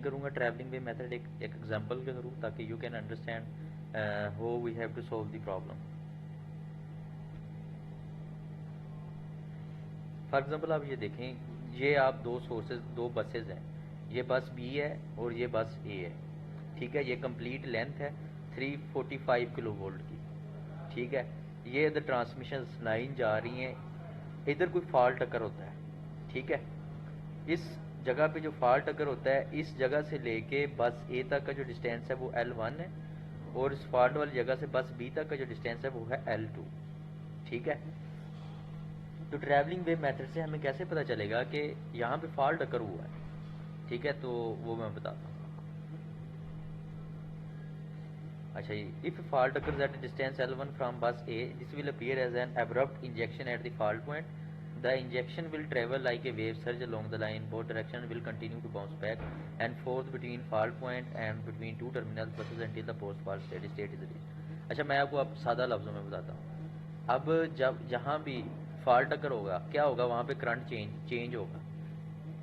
करूँगा traveling way method एक example के थ्रू, ताकि you can understand how we have to solve the problem. For example आप ये देखें, ये आप दो सोर्सेज, दो बसेज हैं, ये बस बी है और ये बस ए है, ठीक है। ये कंप्लीट लेंथ है 345 किलो वोल्ट की, ठीक है। ये इधर ट्रांसमिशन लाइन जा रही है, इधर कोई फॉल्ट अगर होता है, ठीक है, इस जगह पे जो फॉल्ट अगर होता है, इस जगह से लेके बस ए तक का जो डिस्टेंस है वो L1 है, और इस फॉल्ट वाली जगह से बस बी तक का जो डिस्टेंस है वो है L2, ठीक है। तो ट्रैवलिंग वेव मेथड से हमें कैसे पता चलेगा कि यहाँ पे फॉल्ट अकर हुआ है, ठीक है, तो वो मैं बताता हूँ। अच्छा, ये if fault occurs at distance L1 from bus A, this will appear as an abrupt injection at the fault point. The injection will travel like a wave surge along the line, both direction will continue to bounce back and forth between fault point and between two terminal buses until the post fault steady state is reached. अच्छा, मैं आपको अब सादा लफ्जों में बताता हूँ। अब जब जहाँ भी फॉल्ट अकर होगा, क्या होगा, वहाँ पे करंट चेंज होगा।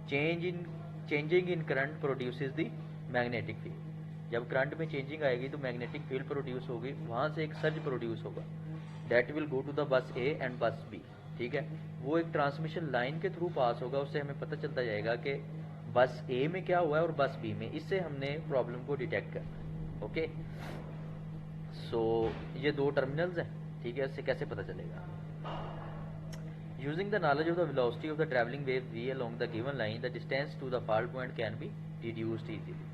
Changing in current produces the magnetic field. जब करंट में चेंजिंग आएगी तो मैग्नेटिक फील्ड प्रोड्यूस होगी, वहाँ से एक सर्ज प्रोड्यूस होगा, that will go to the bus A and bus B, ठीक है। वो एक ट्रांसमिशन लाइन के थ्रू पास होगा, उससे हमें पता चलता जाएगा कि बस ए में क्या हुआ है और बस बी में। इससे हमने प्रॉब्लम को डिटेक्ट करना है, ओके। सो ये दो टर्मिनल्स हैं, ठीक है, इससे कैसे पता चलेगा। Using the knowledge of the velocity of the traveling wave v along the given line, the distance to the fault point can be reduced easily.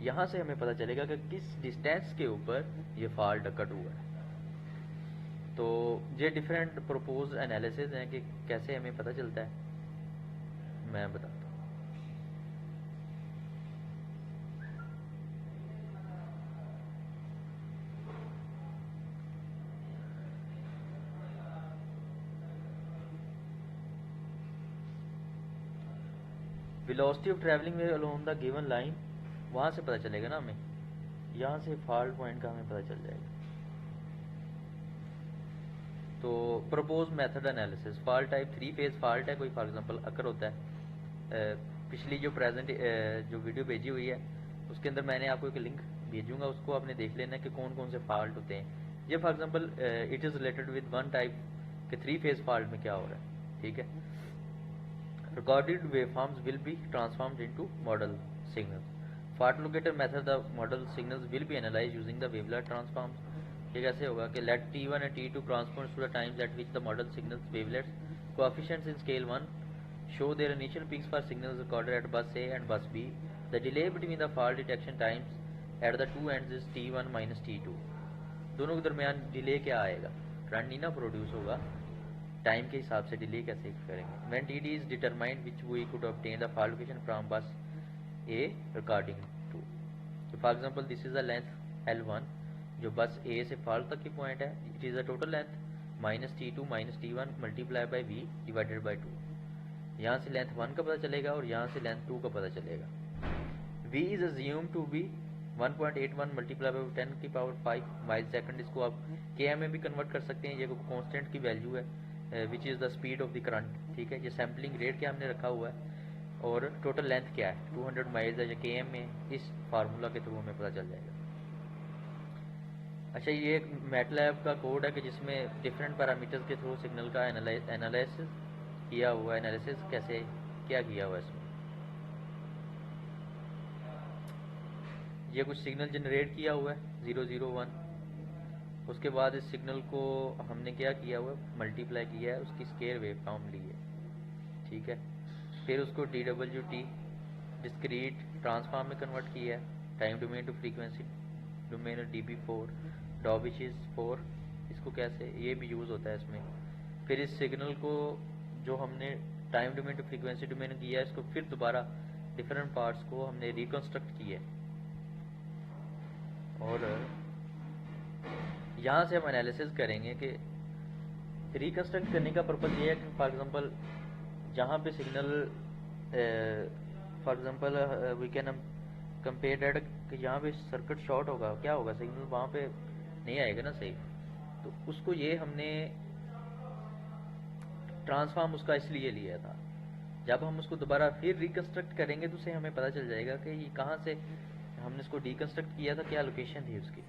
यहाँ से हमें पता चलेगा कि किस डिस्टेंस के ऊपर ये फॉल्ट अकट हुआ है। तो ये डिफरेंट प्रपोज एनालिसिस हैं कि कैसे हमें पता चलता है, मैं बताता हूँ। Velocity of travelling wave along the given line, वहाँ से पता चलेगा ना हमें, यहाँ से फॉल्ट पॉइंट का हमें पता चल जाएगा। तो propose method analysis, fault type 3 phase fault है, कोई फॉर एग्जांपल अकर होता है। पिछली जो प्रेजेंट जो वीडियो भेजी हुई है उसके अंदर मैंने आपको एक लिंक भेजूंगा, उसको आपने देख लेना है कि कौन कौन से फॉल्ट होते हैं। ये for example it is related with one type के 3 फेज फॉल्ट में क्या हो रहा है, ठीक है। Recorded waveforms will be transformed into model signals. Fault locator method, the model signals will be analyzed using the wavelet transforms. ये कैसे होगा कि let T1 and T2 corresponds to the times at which the model signals wavelets coefficients in scale 1 show their initial peaks for signals recorded at bus A and bus B. The delay between the fault detection times at the two ends is T1 minus T2. दोनों के दरमियान delay क्या आएगा, current नहीं ना produce होगा, time के हिसाब से डिले कैसे करेंगे। When TD is determined which we could obtain the fault location from bus A according to, so for example this is the length L1 जो बस A से फॉल्ट तक की पॉइंट है, it is the total length minus T2 minus T1 multiply by V divided by 2। यहाँ से length 1 का पता चलेगा और यहाँ से लेंथ 2 का पता चलेगा। V is assumed to be 1.81 multiply by 10 की पावर 5 माइल सेकंड। इसको आप km में भी कन्वर्ट कर सकते हैं, ये कांस्टेंट की वैल्यू है which is the speed of the current, ठीक है। ये सैम्पलिंग रेट क्या हमने रखा हुआ है और टोटल लेंथ क्या है 200 माइल्स है या km में, इस फार्मूला के थ्रू हमें पता चल जाएगा। अच्छा, ये एक मैटलैब का कोड है कि जिसमें डिफरेंट पैरामीटर्स के थ्रू सिग्नल का एनालिसिस किया हुआ है। एनालिसिस कैसे क्या किया हुआ है इसमें, ये कुछ सिग्नल जनरेट किया हुआ है 001, उसके बाद इस सिग्नल को हमने क्या किया हुआ है, मल्टीप्लाई किया है, उसकी स्केयर वेव फॉर्म ली है, ठीक है। फिर उसको DWT डिस्क्रीट ट्रांसफॉर्म में कन्वर्ट किया है, time domain to frequency domain DB4 Daubechies is 4, इसको कैसे ये भी यूज़ होता है इसमें। फिर इस सिग्नल को जो हमने time domain to frequency domain किया है, इसको फिर दोबारा डिफरेंट पार्ट्स को हमने रिकन्स्ट्रक्ट किया है, और यहाँ से हम एनालिसिस करेंगे कि रिकन्स्ट्रक्ट करने का पर्पज़ ये है कि फॉर एग्जांपल जहाँ पे signal for example we can compare that कि यहाँ पे सर्किट शॉर्ट होगा, क्या होगा, सिग्नल वहाँ पे नहीं आएगा ना सही। तो उसको ये हमने ट्रांसफॉर्म उसका इसलिए लिया था जब हम उसको दोबारा फिर रिकंस्ट्रक्ट करेंगे तो उसे हमें पता चल जाएगा कि ये कहाँ से हमने इसको डिकंस्ट्रक्ट किया था, क्या लोकेशन थी उसकी।